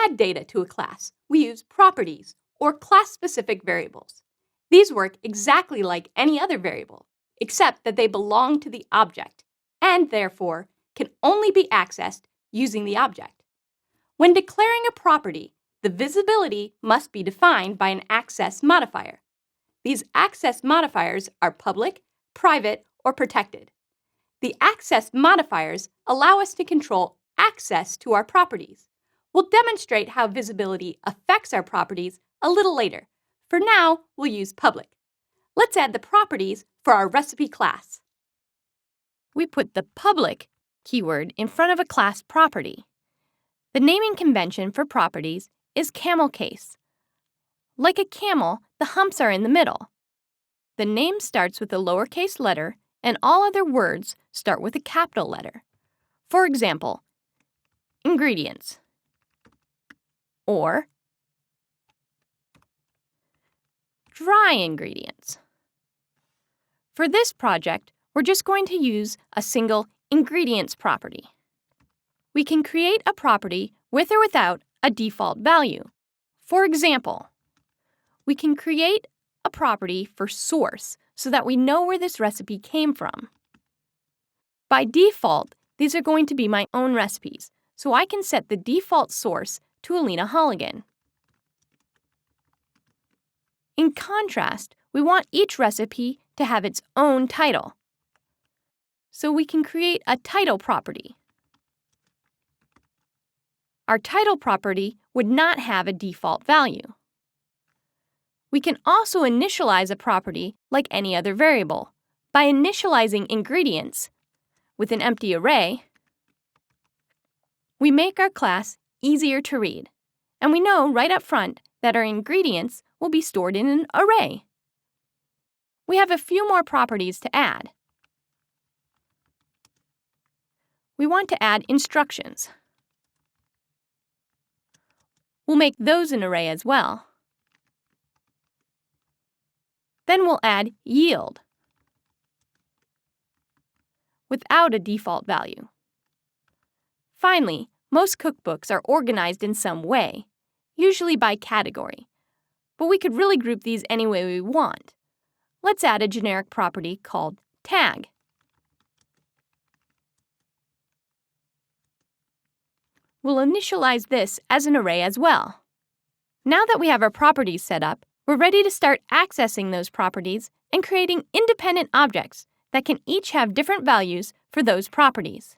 add data to a class, we use properties or class-specific variables. These work exactly like any other variable, except that they belong to the object and, therefore, can only be accessed using the object. When declaring a property, the visibility must be defined by an access modifier. These access modifiers are public, private, or protected. The access modifiers allow us to control access to our properties. We'll demonstrate how visibility affects our properties a little later. For now, we'll use public. Let's add the properties for our recipe class. We put the public keyword in front of a class property. The naming convention for properties is camel case. Like a camel, the humps are in the middle. The name starts with a lowercase letter, and all other words start with a capital letter. For example, ingredients, or dry ingredients. For this project, we're just going to use a single ingredients property. We can create a property with or without a default value. For example, we can create a property for source so that we know where this recipe came from. By default, these are going to be my own recipes, so I can set the default source to Alina Holligan. In contrast, we want each recipe to have its own title. So we can create a title property. Our title property would not have a default value. We can also initialize a property like any other variable. By initializing ingredients with an empty array, we make our class easier to read, and we know right up front that our ingredients will be stored in an array. We have a few more properties to add. We want to add instructions. We'll make those an array as well. Then we'll add yield without a default value. Finally, most cookbooks are organized in some way, usually by category, but we could really group these any way we want. Let's add a generic property called tag. We'll initialize this as an array as well. Now that we have our properties set up, we're ready to start accessing those properties and creating independent objects that can each have different values for those properties.